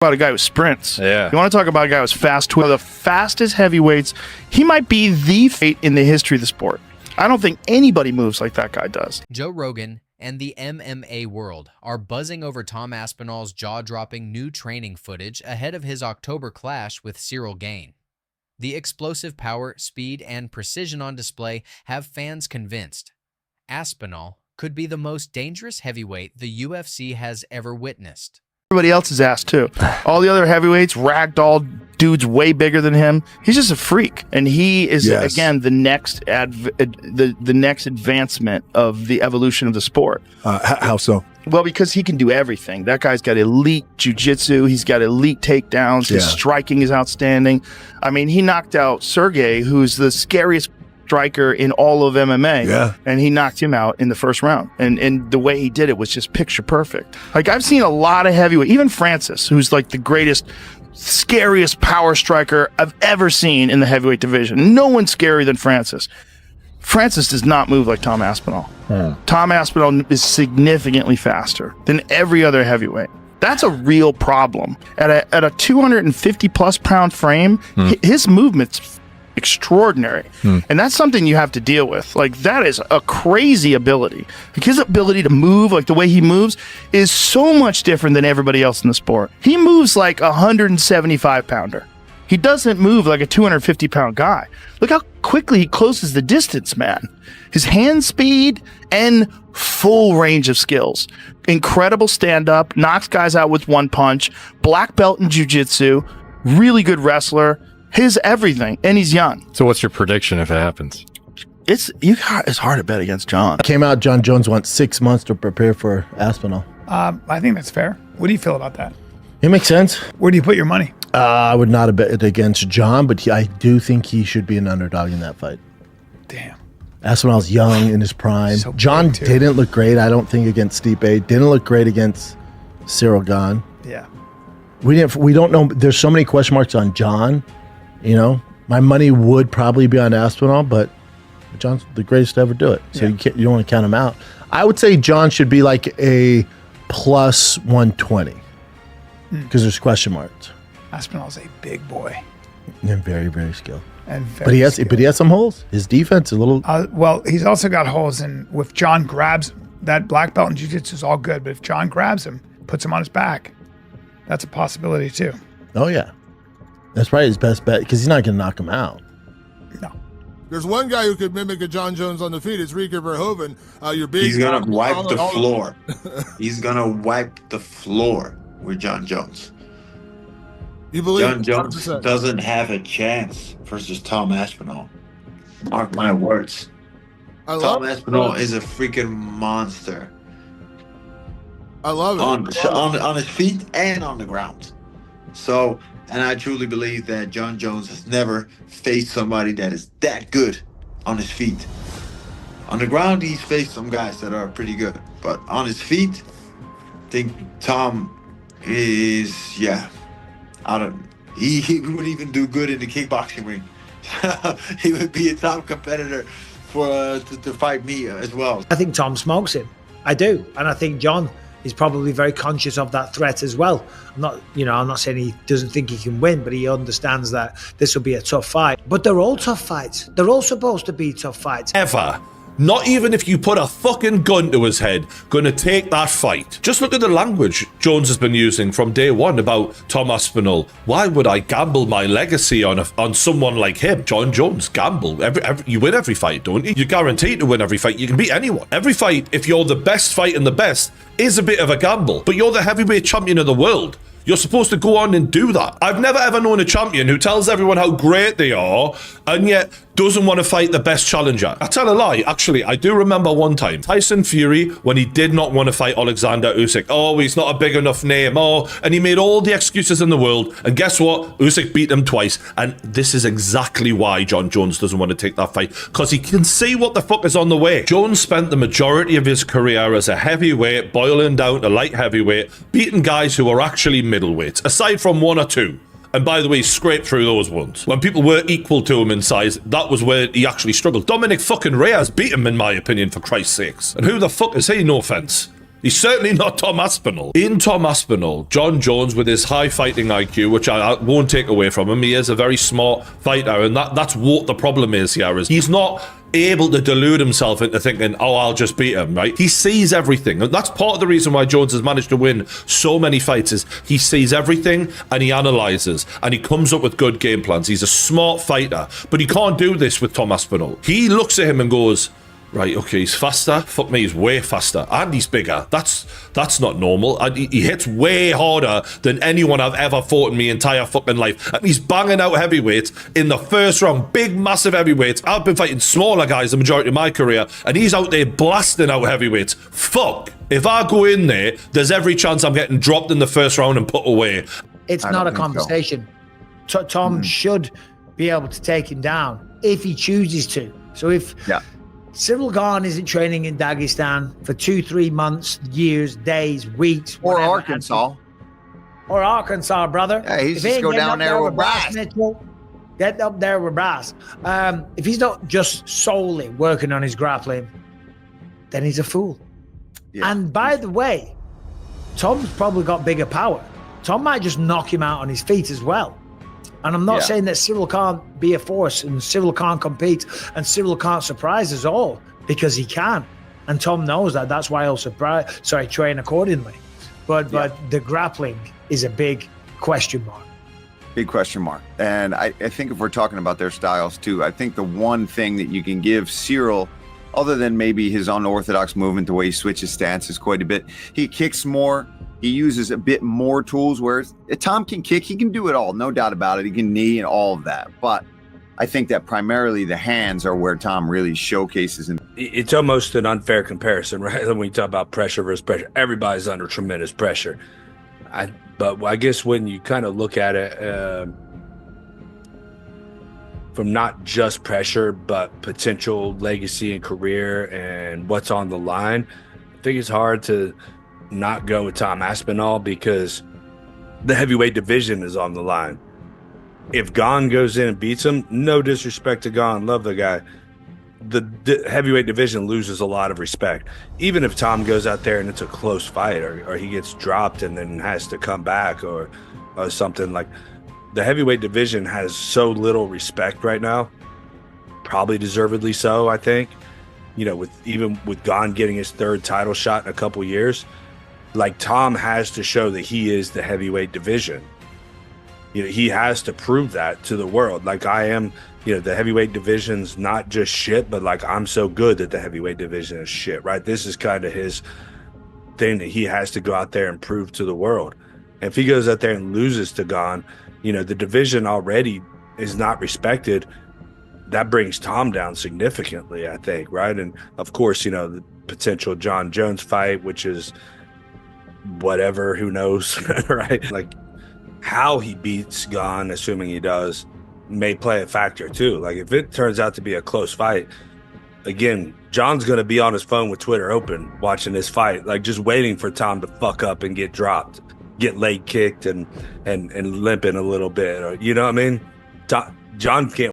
About a guy who sprints. Yeah. You want to talk about a guy who's fast, one of the fastest heavyweights. He might be the fate in the history of the sport. I don't think anybody moves like that guy does. Joe Rogan and the MMA world are buzzing over Tom Aspinall's jaw-dropping new training footage ahead of his October clash with Ciryl Gane. The explosive power, speed, and precision on display have fans convinced Aspinall could be the most dangerous heavyweight the UFC has ever witnessed. Everybody else is ass too. All the other heavyweights, ragdoll dudes way bigger than him. He's just a freak, and he is again the next the next advancement of the evolution of the sport. How so? Well, because he can do everything. That guy's got elite jiu-jitsu. He's got elite takedowns. His striking is outstanding. I mean, he knocked out Sergey, who's the scariest striker in all of MMA, and he knocked him out in the first round. And the way he did it was just picture perfect. Like, I've seen a lot of heavyweight, even Francis, who's like the greatest, scariest power striker I've ever seen in the heavyweight division. No one's scarier than Francis. Francis does not move like Tom Aspinall. Tom Aspinall is significantly faster than every other heavyweight. That's a real problem. At a 250 plus pound frame, his movement's extraordinary. And that's something you have to deal with. Like, that is a crazy ability. Like, his ability to move, like the way he moves, is so much different than everybody else in the sport. He moves like a 175 pounder. He doesn't move like a 250 pound guy. Look how quickly he closes the distance, man. His hand speed and full range of skills. Incredible stand-up, knocks guys out with one punch, black belt in jiu-jitsu, really good wrestler. His everything, and he's young. So what's your prediction if it happens? It's hard to bet against John. Came out, John Jones wants 6 months to prepare for Aspinall. I think that's fair. What do you feel about that? It makes sense. Where do you put your money? I would not have bet against John, but I do think he should be an underdog in that fight. Damn. Aspinall's young in his prime. So John didn't look great, I don't think, against Stipe. Didn't look great against Ciryl Gane. Yeah. We don't know. There's so many question marks on John. You know, my money would probably be on Aspinall, but John's the greatest to ever do it. So you don't want to count him out. I would say John should be like a plus 120 because there's question marks. Aspinall's a big boy. And very, very skilled. And very but he has some holes. His defense is a little. Well, he's also got holes in. If John grabs that black belt in jiu-jitsu is all good, but if John grabs him, puts him on his back, that's a possibility too. Oh yeah, that's probably his best bet because he's not going to knock him out. No. There's one guy who could mimic a John Jones on the feet. It's Rieke Verhoeven. He's gonna wipe the floor. He's gonna wipe the floor with John Jones. You believe John Jones 100%. Doesn't have a chance versus Tom Aspinall. Mark my words. Tom Aspinall is a freaking monster. I love it. On his feet and on the ground. So, and I truly believe that John Jones has never faced somebody that is that good on his feet. On the ground, he's faced some guys that are pretty good. But on his feet, I think Tom is, he would even do good in the kickboxing ring. He would be a top competitor for to fight me as well. I think Tom smokes him. I do. And I think John is probably very conscious of that threat as well. I'm not saying he doesn't think he can win, but he understands that this will be a tough fight. But they're all tough fights. They're all supposed to be tough fights. Ever. Not even if you put a fucking gun to his head, gonna take that fight. Just look at the language Jones has been using from day one about Tom Aspinall. Why would I gamble my legacy on someone like him? John Jones, gamble. You win every fight, don't you? You're guaranteed to win every fight. You can beat anyone. Every fight, if you're the best fighting the best, is a bit of a gamble. But you're the heavyweight champion of the world. You're supposed to go on and do that. I've never ever known a champion who tells everyone how great they are and yet doesn't want to fight the best challenger. I tell a lie. Actually, I do remember one time, Tyson Fury, when he did not want to fight Alexander Usyk. Oh, he's not a big enough name. Oh, and he made all the excuses in the world. And guess what? Usyk beat him twice. And this is exactly why John Jones doesn't want to take that fight. Because he can see what the fuck is on the way. Jones spent the majority of his career as a heavyweight, boiling down to light heavyweight, beating guys who were actually middleweights, aside from one or two. And by the way, he scraped through those ones. When people were equal to him in size, that was where he actually struggled. Dominic fucking Reyes beat him, in my opinion, for Christ's sakes. And who the fuck is he? No offense. He's certainly not Tom Aspinall. In Tom Aspinall, John Jones, with his high fighting IQ, which I won't take away from him, he is a very smart fighter, and that's what the problem is here, is he's not able to delude himself into thinking, oh, I'll just beat him, right? He sees everything. And that's part of the reason why Jones has managed to win so many fights, is he sees everything and he analyzes and he comes up with good game plans. He's a smart fighter, but he can't do this with Tom Aspinall. He looks at him and goes, right, okay, he's faster. Fuck me, he's way faster. And he's bigger. That's not normal. And he hits way harder than anyone I've ever fought in my entire fucking life. And he's banging out heavyweights in the first round. Big, massive heavyweights. I've been fighting smaller guys the majority of my career, and he's out there blasting out heavyweights. Fuck. If I go in there, there's every chance I'm getting dropped in the first round and put away. It's not a conversation. So. Tom should be able to take him down if he chooses to. So if... Ciryl Gane isn't training in Dagestan for 2-3 months, years, days, weeks. Or whatever. Arkansas. Or Arkansas, brother. Yeah, he's just go down there with Brass. Mitchell, get up there with Brass. If he's not just solely working on his grappling, then he's a fool. Yeah. And by the way, Tom's probably got bigger power. Tom might just knock him out on his feet as well. And I'm not saying that Ciryl can't be a force and Ciryl can't compete and Ciryl can't surprise us all, because he can. And Tom knows that. That's why he'll train accordingly. But the grappling is a big question mark. Big question mark. And I think if we're talking about their styles too, I think the one thing that you can give Ciryl, other than maybe his unorthodox movement, the way he switches stances quite a bit, he kicks more. He uses a bit more tools, whereas Tom can kick. He can do it all, no doubt about it. He can knee and all of that. But I think that primarily the hands are where Tom really showcases him. It's almost an unfair comparison, right? When we talk about pressure versus pressure, everybody's under tremendous pressure. But I guess when you kind of look at it from not just pressure, but potential legacy and career and what's on the line, I think it's hard to not go with Tom Aspinall, because the heavyweight division is on the line. If Gane goes in and beats him, no disrespect to Gane, love the guy, the heavyweight division loses a lot of respect. Even if Tom goes out there and it's a close fight, or he gets dropped and then has to come back or something, like, the heavyweight division has so little respect right now, probably deservedly so, I think. You know, with Gane getting his third title shot in a couple years, like, Tom has to show that he is the heavyweight division. You know, he has to prove that to the world. Like, I am, you know, the heavyweight division's not just shit, but like, I'm so good that the heavyweight division is shit, right? This is kind of his thing that he has to go out there and prove to the world. And if he goes out there and loses to Gane, you know, the division already is not respected. That brings Tom down significantly, I think, right? And of course, you know, the potential John Jones fight, which is whatever, who knows, right? Like, how he beats Gane, assuming he does, may play a factor too. Like, if it turns out to be a close fight, again, John's going to be on his phone with Twitter open watching this fight, like, just waiting for Tom to fuck up and get dropped, get leg kicked and limping a little bit, or, you know what I mean? John can't